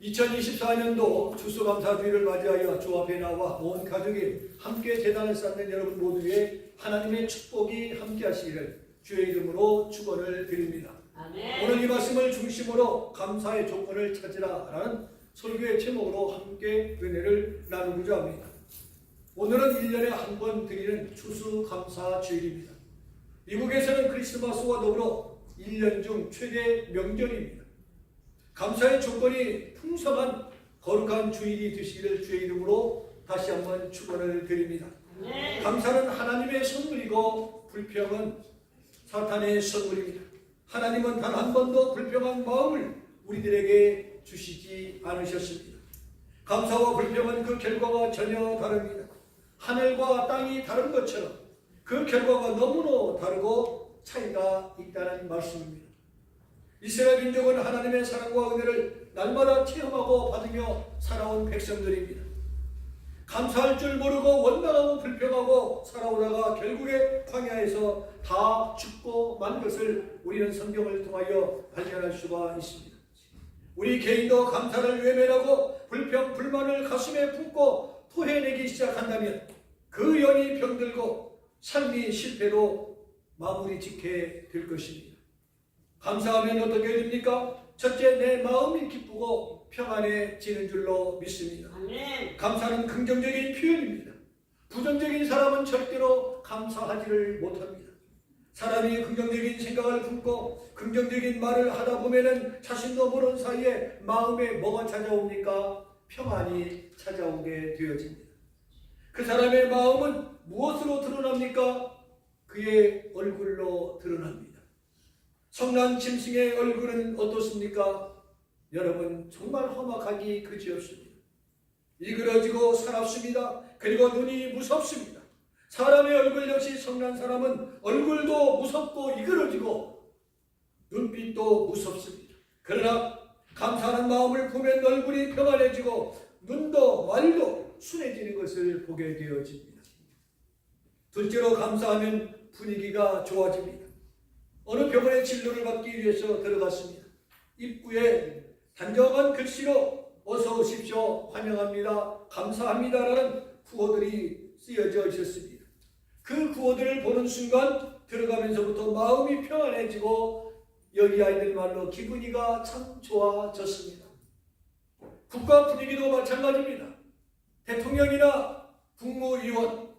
2024년도 추수감사주의를 맞이하여 주 앞에 나와 온 가족이 함께 제단을 쌓는 여러분 모두에 하나님의 축복이 함께 하시기를 주의 이름으로 축원을 드립니다. 아멘. 오늘 이 말씀을 중심으로 감사의 조건을 찾으라 라는 설교의 제목으로 함께 은혜를 나누고자 합니다. 오늘은 1년에 한 번 드리는 추수감사주일입니다. 미국에서는 크리스마스와 더불어 1년 중 최대 명절입니다. 감사의 조건이 풍성한 거룩한 주일이 되시기를 주의 이름으로 다시 한번 축원을 드립니다. 감사는 하나님의 선물이고 불평은 사탄의 선물입니다. 하나님은 단 한 번도 불평한 마음을 우리들에게 주시지 않으셨습니다. 감사와 불평은 그 결과가 전혀 다릅니다. 하늘과 땅이 다른 것처럼 그 결과가 너무나 다르고 차이가 있다는 말씀입니다. 이스라엘 민족은 하나님의 사랑과 은혜를 날마다 체험하고 받으며 살아온 백성들입니다. 감사할 줄 모르고 원망하고 불평하고 살아오다가 결국에 광야에서 다 죽고 만 것을 우리는 성경을 통하여 발견할 수가 있습니다. 우리 개인도 감사를 외면하고 불평, 불만을 가슴에 품고 토해내기 시작한다면 그 연이 병들고 삶이 실패로 마무리 짓게 될 것입니다. 감사하면 어떻게 됩니까? 첫째, 내 마음이 기쁘고 평안해지는 줄로 믿습니다. 아멘. 감사는 긍정적인 표현입니다. 부정적인 사람은 절대로 감사하지를 못합니다. 사람이 긍정적인 생각을 품고 긍정적인 말을 하다 보면은 자신도 모르는 사이에 마음에 뭐가 찾아옵니까? 평안이 찾아오게 되어집니다. 그 사람의 마음은 무엇으로 드러납니까? 그의 얼굴로 드러납니다. 성난 짐승의 얼굴은 어떻습니까? 여러분, 정말 험악하기 그지없습니다. 이그러지고 사납습니다. 그리고 눈이 무섭습니다. 사람의 얼굴 역시 성난 사람은 얼굴도 무섭고 이그러지고 눈빛도 무섭습니다. 그러나 감사하는 마음을 보면 얼굴이 평안해지고 눈도 말도 순해지는 것을 보게 되어집니다. 둘째로 감사하면 분위기가 좋아집니다. 어느 병원에 진료를 받기 위해서 들어갔습니다. 입구에 단정한 글씨로 어서 오십시오, 환영합니다, 감사합니다라는 구호들이 쓰여져 있었습니다. 그 구호들을 보는 순간 들어가면서부터 마음이 평안해지고 여기 아이들 말로 기분이가 참 좋아졌습니다. 국가 분위기도 마찬가지입니다. 대통령이나 국무위원,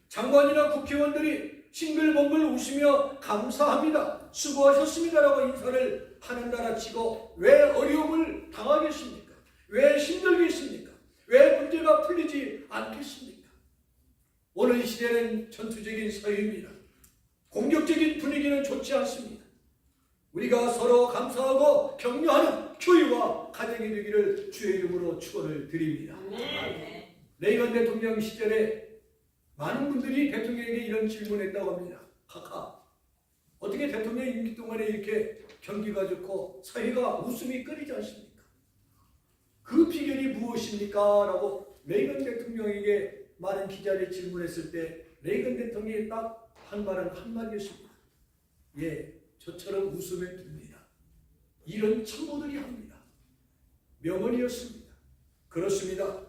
장관이나 국회의원들이 싱글벙글 웃으며 감사합니다, 수고하셨습니다라고 인사를 하는 나라치고 왜 어려움을 당하겠습니까? 왜 힘들겠습니까? 왜 문제가 풀리지 않겠습니까? 오늘 이 시대는 전투적인 사회입니다. 공격적인 분위기는 좋지 않습니다. 우리가 서로 감사하고 격려하는 교회와 가정이 되기를 주의 이름으로 축원을 드립니다. 레이건 대통령 시절에 많은 분들이 대통령에게 이런 질문을 했다고 합니다. 카카, 어떻게 대통령 임기 동안에 이렇게 경기가 좋고 사회가 웃음이 끊이지 않습니까? 그 비결이 무엇입니까? 라고 레이건 대통령에게 많은 기자들이 질문했을 때 레이건 대통령이 딱 한 말은 한마디였습니다. 예, 저처럼 웃으면 됩니다. 이런 참모들이 합니다. 명언이었습니다. 그렇습니다.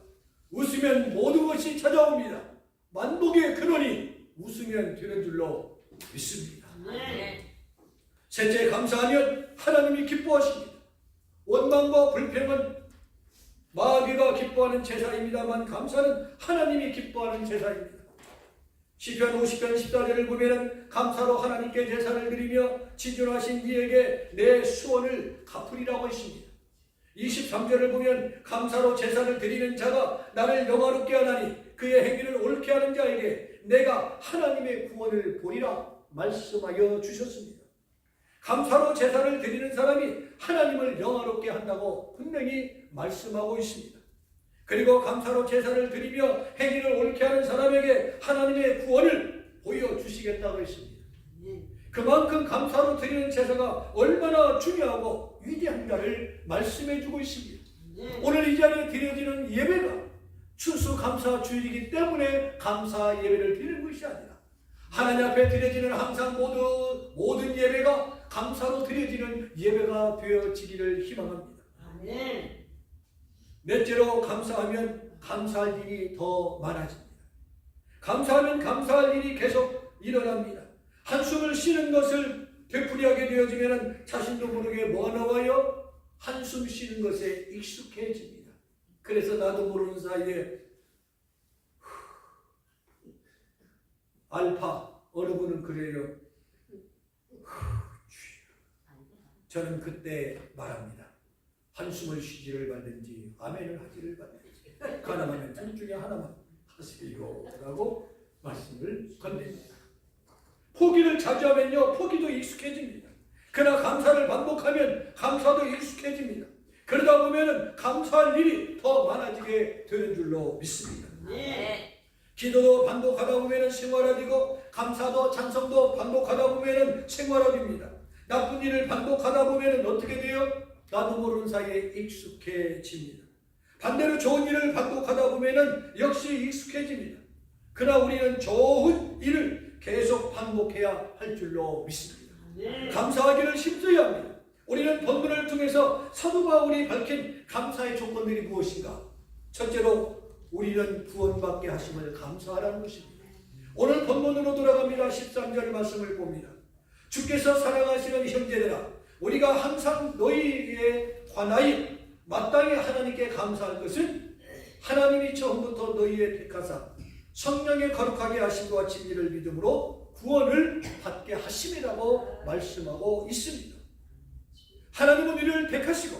웃으면 모든 것이 찾아옵니다. 만복의 근원이 웃으면 되는 줄로 믿습니다. 셋째, 감사하면 하나님이 기뻐하십니다. 원망과 불평은 마귀가 기뻐하는 제사입니다만 감사는 하나님이 기뻐하는 제사입니다. 시편 50편 14절을 보면 감사로 하나님께 제사를 드리며 지존하신 이에게 내 수원을 갚으리라고 했습니다. 23절을 보면 감사로 제사를 드리는 자가 나를 영화롭게 하나니 그의 행위를 옳게 하는 자에게 내가 하나님의 구원을 보리라 말씀하여 주셨습니다. 감사로 제사를 드리는 사람이 하나님을 영화롭게 한다고 분명히 말씀하고 있습니다. 그리고 감사로 제사를 드리며 행위를 옳게 하는 사람에게 하나님의 구원을 보여주시겠다고 했습니다. 그만큼 감사로 드리는 제사가 얼마나 중요하고 위대한가를 말씀해주고 있습니다. 오늘 이 자리에 드려지는 예배가 추수감사 주일이기 때문에 감사 예배를 드리는 것이 아니라 하나님 앞에 드려지는 항상 모든 예배가 감사로 드려지는 예배가 되어지기를 희망합니다. 아멘. 넷째로 감사하면 감사할 일이 더 많아집니다. 감사하면 감사할 일이 계속 일어납니다. 한숨을 쉬는 것을 되풀이하게 되어지면 자신도 모르게 뭐가 나와요? 한숨 쉬는 것에 익숙해집니다. 그래서 나도 모르는 사이에 알파, 어느 분은 그래요. 저는 그때 말합니다. 한숨을 쉬지를 말든지 아멘을 하지를 말든지 가능하면 둘 중에 하나만 하세요 라고 말씀을 건넵니다. 포기를 자주 하면요, 포기도 익숙해집니다. 그러나 감사를 반복하면 감사도 익숙해집니다. 그러다 보면 감사할 일이 더 많아지게 되는 줄로 믿습니다. 기도도 반복하다 보면 생활화되고, 감사도 찬성도 반복하다 보면 생활화됩니다. 나쁜 일을 반복하다 보면 어떻게 돼요? 나도 모르는 사이에 익숙해집니다. 반대로 좋은 일을 반복하다 보면 역시 익숙해집니다. 그러나 우리는 좋은 일을 계속 반복해야 할 줄로 믿습니다. 감사하기를 힘써야 합니다. 우리는 본문을 통해서 사도 바울이 밝힌 감사의 조건들이 무엇인가? 첫째로 우리는 구원받게 하심을 감사하라는 것입니다. 오늘 본문으로 돌아갑니다. 13절 말씀을 봅니다. 주께서 사랑하시는 형제들아, 우리가 항상 너희에 관하여 마땅히 하나님께 감사할 것은 하나님이 처음부터 너희에 택하사 성령에 거룩하게 하심과 진리를 믿음으로 구원을 받게 하심이라고 말씀하고 있습니다. 하나님은 우리를 택하시고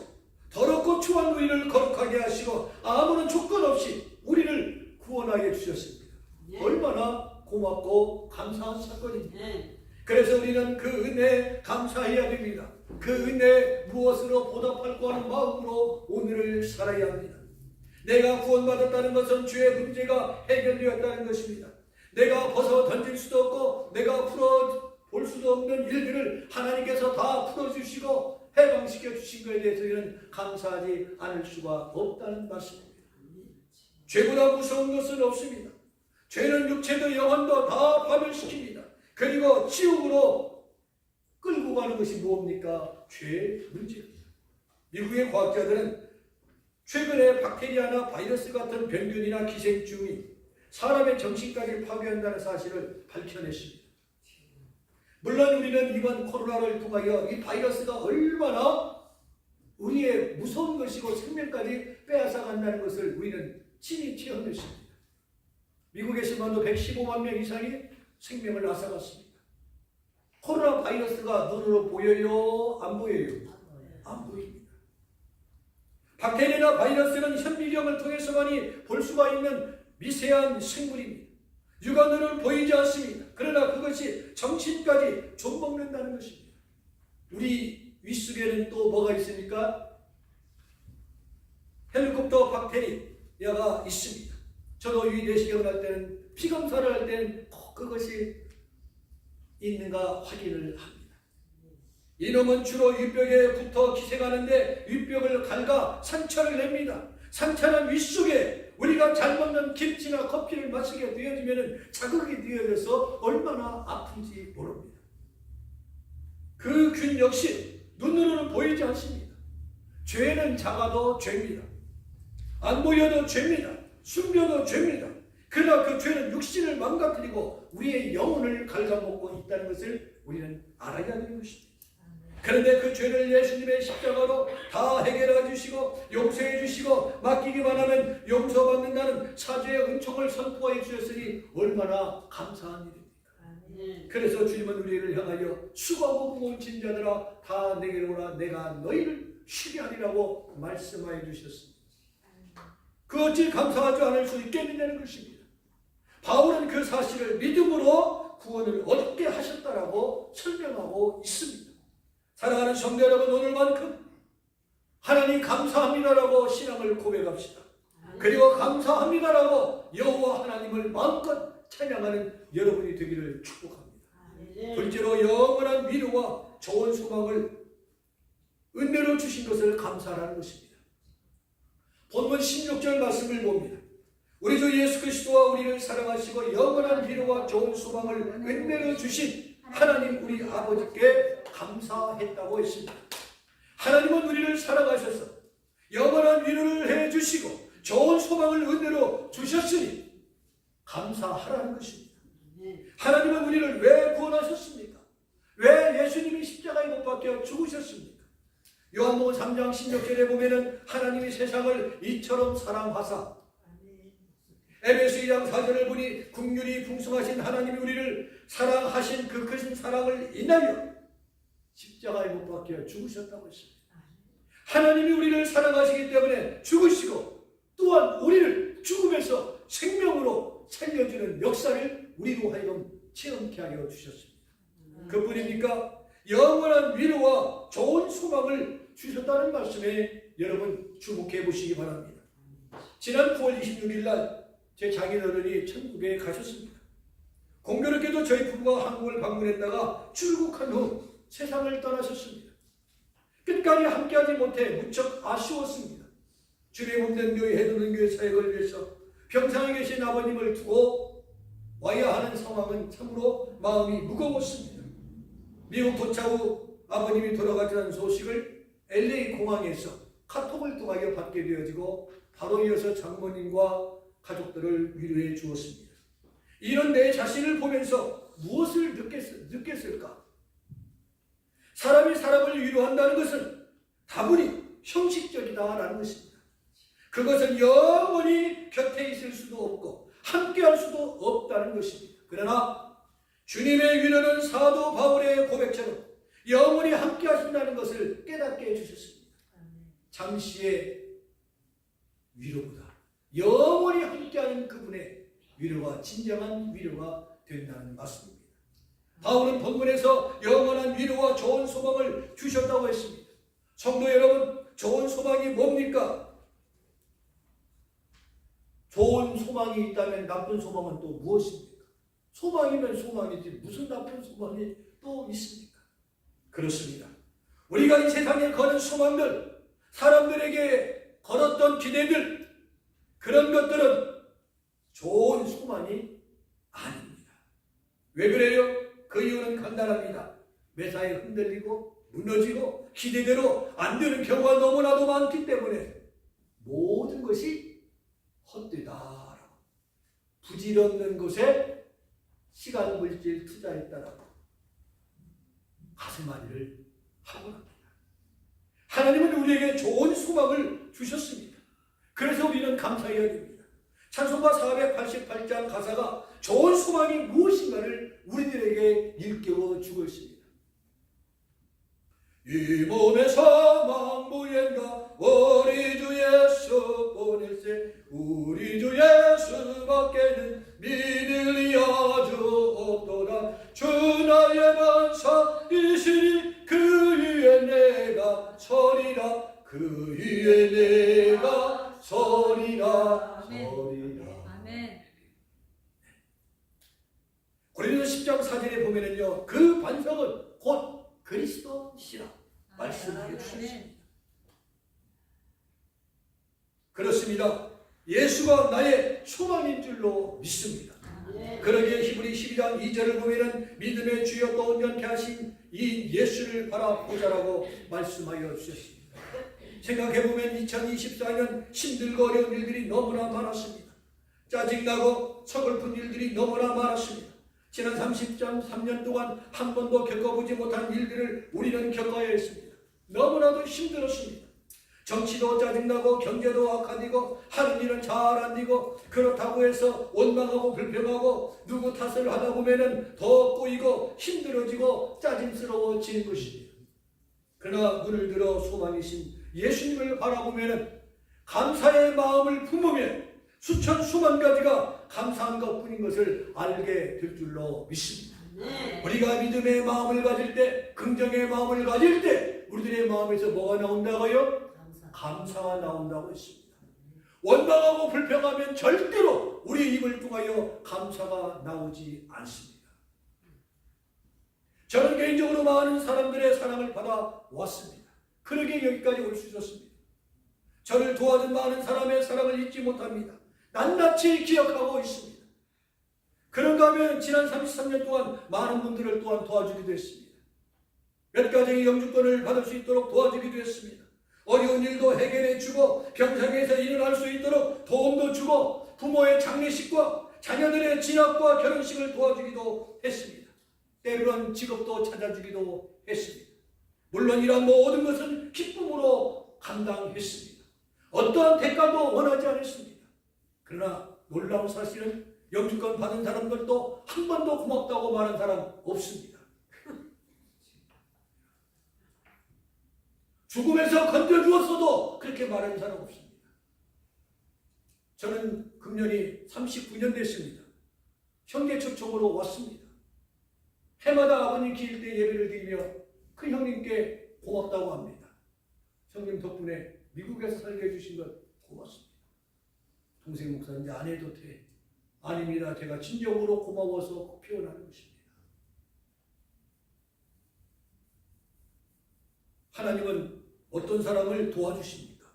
더럽고 추한 우리를 거룩하게 하시고 아무런 조건 없이 우리를 구원하여 주셨습니다. 얼마나 고맙고 감사한 사건입니다. 그래서 우리는 그 은혜에 감사해야 됩니다. 그 은혜에 무엇으로 보답할까 하는 마음으로 오늘을 살아야 합니다. 내가 구원받았다는 것은 주의 문제가 해결되었다는 것입니다. 내가 벗어 던질 수도 없고 내가 풀어볼 수도 없는 일들을 하나님께서 다 풀어주시고 해방시켜 주신 것에 대해서는 감사하지 않을 수가 없다는 말씀입니다. 죄보다 무서운 것은 없습니다. 죄는 육체도 영혼도 다 파멸시킵니다. 그리고 지옥으로 끌고 가는 것이 뭡니까? 죄의 문제입니다. 미국의 과학자들은 최근에 박테리아나 바이러스 같은 병균이나 기생충이 사람의 정신까지 파괴한다는 사실을 밝혀냈습니다. 물론 우리는 이번 코로나를 통하여 이 바이러스가 얼마나 우리의 무서운 것이고 생명까지 빼앗아간다는 것을 우리는 친히 체험했습니다. 미국에서만도 115만 명 이상이 생명을 앗아갔습니다. 코로나 바이러스가 눈으로 보여요? 안 보여요? 안 보입니다. 박테리아나 바이러스는 현미경을 통해서만이 볼 수가 있는 미세한 생물입니다. 육안으로는 보이지 않습니다. 그러나 그것이 정신까지 좀먹는다는 것입니다. 우리 윗속에는 또 뭐가 있습니까? 헬리콥터 박테리아가 있습니다. 저도 이 내시경을 할 때는, 피검사를 할 때는 꼭 그것이 있는가 확인을 합니다. 이놈은 주로 윗벽에 붙어 기생하는데 윗벽을 갉아 상처를 냅니다. 상처는 윗속에 우리가 잘 먹는 김치나 커피를 마시게 되어지면 자극이 되어져서 얼마나 아픈지 모릅니다. 그 균 역시 눈으로는 보이지 않습니다. 죄는 작아도 죄입니다. 안 보여도 죄입니다. 숨겨도 죄입니다. 그러나 그 죄는 육신을 망가뜨리고 우리의 영혼을 갉아먹고 있다는 것을 우리는 알아야 되는 것입니다. 그런데 그 죄를 예수님의 십자가로 다 해결해 주시고 용서해 주시고 맡기기만 하면 용서받는다는 사죄의 은총을 선포해 주셨으니 얼마나 감사한 일입니까? 그래서 주님은 우리를 향하여 수고하고 무거운 짐 자들아 다 내게로 오라, 내가 너희를 쉬게 하리라고 말씀하여 주셨습니다. 그 어찌 감사하지 않을 수 있겠느냐는 것입니다. 바울은 그 사실을 믿음으로 구원을 얻게 하셨다라고 설명하고 있습니다. 사랑하는 성도 여러분, 오늘만큼 하나님 감사합니다라고 신앙을 고백합시다. 그리고 감사합니다라고 여호와 하나님을 마음껏 찬양하는 여러분이 되기를 축복합니다. 둘째로 영원한 위로와 좋은 소망을 은혜로 주신 것을 감사하라는 것입니다. 본문 16절 말씀을 봅니다. 우리 주 예수 그리스도와 우리를 사랑하시고 영원한 위로와 좋은 소망을 은혜로 주신 하나님 우리 아버지께 감사했다고 했습니다. 하나님은 우리를 사랑하셔서 영원한 위로를 해주시고 주시고 좋은 소망을 은혜로 주셨으니 감사하라는 것입니다. 하나님은 우리를 왜 구원하셨습니까? 왜 예수님이 십자가에 못 박혀 죽으셨습니까? 요한복음 3장 16절에 보면은 하나님이 세상을 이처럼 사랑하사, 에베소 2장 4절을 보니 긍휼이 풍성하신 하나님이 우리를 사랑하신 그 크신 사랑을 인하여 십자가에 못 박혀 죽으셨다고 했습니다. 하나님이 우리를 사랑하시기 때문에 죽으시고 또한 우리를 죽음에서 생명으로 살려주는 역사를 우리로 하여금 체험케 하여 주셨습니다. 그뿐입니까? 영원한 위로와 좋은 소망을 주셨다는 말씀에 여러분 주목해 보시기 바랍니다. 지난 9월 26일 날 제 장인어른이 천국에 가셨습니다. 공교롭게도 저희 부부가 한국을 방문했다가 출국한 후 세상을 떠나셨습니다. 끝까지 함께하지 못해 무척 아쉬웠습니다. 주님의 몸된 교회, 해도는 교회 사역을 위해서 평상에 계신 아버님을 두고 와야 하는 상황은 참으로 마음이 무거웠습니다. 미국 도착 후 아버님이 돌아가시는 소식을 LA 공항에서 카톡을 통하여 받게 되어지고 바로 이어서 장모님과 가족들을 위로해 주었습니다. 이런 내 자신을 보면서 무엇을 느꼈을까? 사람이 사람을 위로한다는 것은 다분히 형식적이다라는 것입니다. 그것은 영원히 곁에 있을 수도 없고 함께할 수도 없다는 것입니다. 그러나 주님의 위로는 사도 바울의 고백처럼 영원히 함께하신다는 것을 깨닫게 해주셨습니다. 잠시의 위로보다 영원히 함께하는 그분의 위로가 진정한 위로가 된다는 말씀입니다. 바울은 본문에서 영원한 위로와 좋은 소망을 주셨다고 했습니다. 성도 여러분, 좋은 소망이 뭡니까? 좋은 소망이 있다면 나쁜 소망은 또 무엇입니까? 소망이면 소망이지 무슨 나쁜 소망이 또 있습니까? 그렇습니다. 우리가 이 세상에 거는 소망들, 사람들에게 걸었던 기대들, 그런 것들은 좋은 소망이 아닙니다. 왜 그래요? 그 이유는 간단합니다. 매사에 흔들리고 무너지고 기대대로 안 되는 경우가 너무나도 많기 때문에 모든 것이 헛되다라고, 부질없는 것에 시간 물질 투자했다라고 가슴앓이를 하고 합니다. 하나님은 우리에게 좋은 소망을 주셨습니다. 그래서 우리는 감사해야 됩니다. 찬송가 488장 가사가 좋은 소망이 무엇인가를 우리들에게 일깨워 주고 있습니다. 이 몸의 사망 무엔가 우리 주 예수 보낼세, 우리 주 예수밖에는 믿을 리 아주 없도다. 주 나의 반사이시니 그 위에 내가 서리라, 그 위에 내가 서리라. 아멘. 고린도서 10장 4절에 보면은요, 그 반석은 곧 그리스도시라 말씀해 주셨습니다. 그렇습니다. 예수가 나의 소망인 줄로 믿습니다. 그러기에 히브리 12장 2절을 보면은 믿음의 주여 또 온전케 하신 이 예수를 바라보자라고 말씀하여 주셨습니다. 생각해보면 2024년 힘들고 어려운 일들이 너무나 많았습니다. 짜증나고 서글픈 일들이 너무나 많았습니다. 지난 3년 동안 한 번도 겪어보지 못한 일들을 우리는 겪어야 했습니다. 너무나도 힘들었습니다. 정치도 짜증나고 경제도 악화되고 하는 일은 잘 안 되고, 그렇다고 해서 원망하고 불평하고 누구 탓을 하다 보면은 더 꼬이고 힘들어지고 짜증스러워지는 것입니다. 그러나 눈을 들어 소망이신 예수님을 바라보면 감사의 마음을 품으면 수천 수만 가지가 감사한 것뿐인 것을 알게 될 줄로 믿습니다. 우리가 믿음의 마음을 가질 때, 긍정의 마음을 가질 때 우리들의 마음에서 뭐가 나온다고요? 감사가 나온다고 했습니다. 원망하고 불평하면 절대로 우리 입을 통하여 감사가 나오지 않습니다. 저는 개인적으로 많은 사람들의 사랑을 받아 왔습니다. 그러기에 여기까지 올 수 있었습니다. 저를 도와준 많은 사람의 사랑을 잊지 못합니다. 낱낱이 기억하고 있습니다. 그런가 하면 지난 33년 동안 많은 분들을 또한 도와주기도 했습니다. 몇 가정의 영주권을 받을 수 있도록 도와주기도 했습니다. 어려운 일도 해결해 주고 병상에서 일어날 수 있도록 도움도 주고 부모의 장례식과 자녀들의 진학과 결혼식을 도와주기도 했습니다. 때로는 직업도 찾아주기도 했습니다. 물론 이런 모든 것은 기쁨으로 감당했습니다. 어떠한 대가도 원하지 않았습니다. 그러나 놀라운 사실은 영주권 받은 사람들도 한 번도 고맙다고 말한 사람 없습니다. 죽음에서 건져주었어도 그렇게 말하는 사람 없습니다. 저는 금년이 39년 됐습니다. 형제 초청으로 왔습니다. 해마다 아버님 기일 때 예배를 드리며 그 형님께 고맙다고 합니다. 형님 덕분에 미국에서 살게 해주신 것 고맙습니다. 동생 목사님 이제 안 해도 돼. 아닙니다. 제가 진정으로 고마워서 표현하는 것입니다. 하나님은 어떤 사람을 도와주십니까?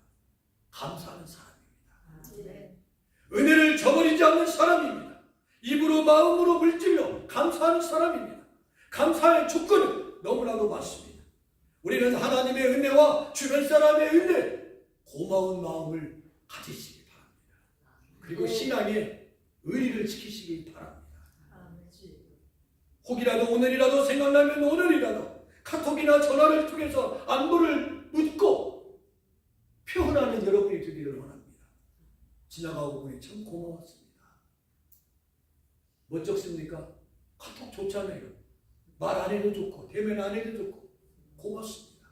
감사하는 사람입니다. 은혜를 저버리지 않는 사람입니다. 입으로 마음으로 물질로 감사하는 사람입니다. 감사의 조건은 너무나도 많습니다. 우리는 하나님의 은혜와 주변 사람의 은혜, 고마운 마음을 가지시기 바랍니다. 그리고 신앙의 의리를 지키시기 바랍니다. 혹이라도 오늘이라도 생각나면 오늘이라도 카톡이나 전화를 통해서 안부를 묻고 표현하는 여러분이 되기를 원합니다. 지나가고 보니 참 고마웠습니다. 뭐 적습니까? 카톡 좋잖아요. 말 안 해도 좋고 대면 안 해도 좋고 고맙습니다.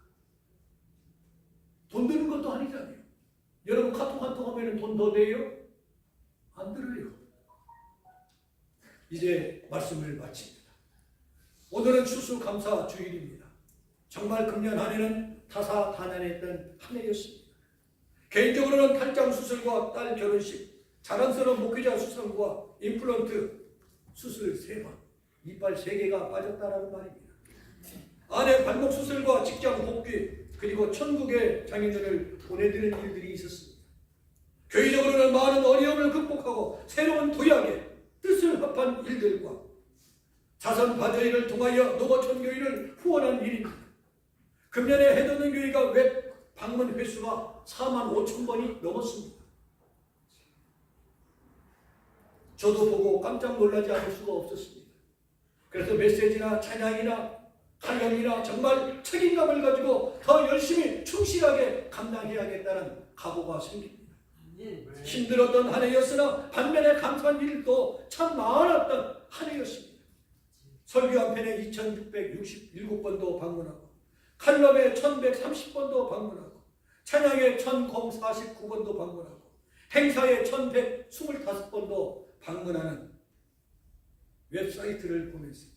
돈 드는 것도 아니잖아요. 여러분 카톡 한 통 하면 돈 더 내요? 안 들어요. 이제 말씀을 마칩니다. 오늘은 추수감사 주일입니다. 정말 금년 한 해는 다사다난했던 한 해였습니다. 개인적으로는 탈장 수술과 딸 결혼식, 자랑스러운 목회자 수상과 임플란트 수술 3번, 이빨 3개가 빠졌다라는 말입니다. 아내 발목 수술과 직장 복귀, 그리고 천국의 장인들을 보내드리는 일들이 있었습니다. 교회적으로는 많은 어려움을 극복하고 새로운 도약의 뜻을 합한 일들과 자선 바자회를 통하여 노거천 교회를 후원한 일입니다. 금년에 해돋는 교회가 웹 방문 횟수가 45,000번이 넘었습니다. 저도 보고 깜짝 놀라지 않을 수가 없었습니다. 그래서 메시지나 찬양이나 간영이나 정말 책임감을 가지고 더 열심히 충실하게 감당해야겠다는 각오가 생깁니다. 힘들었던 한 해였으나 반면에 감사한 일도 참 많았던 한 해였습니다. 설교 한 편에 2667번도 방문하고 칼럼에 1130번도 방문하고 찬양에 1049번도 방문하고 행사에 1125번도 방문하는 웹사이트를 보면서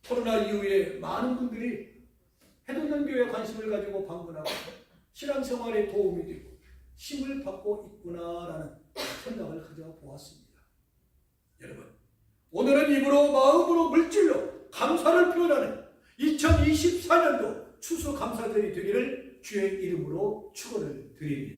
코로나 이후에 많은 분들이 해돋는 교회에 관심을 가지고 방문하고 신앙생활에 도움이 되고 힘을 받고 있구나라는 생각을 가져보았습니다. 여러분, 오늘은 입으로 마음으로 물질로 감사를 표현하는 2024년도 추수감사절이 되기를 주의 이름으로 축원을 드립니다.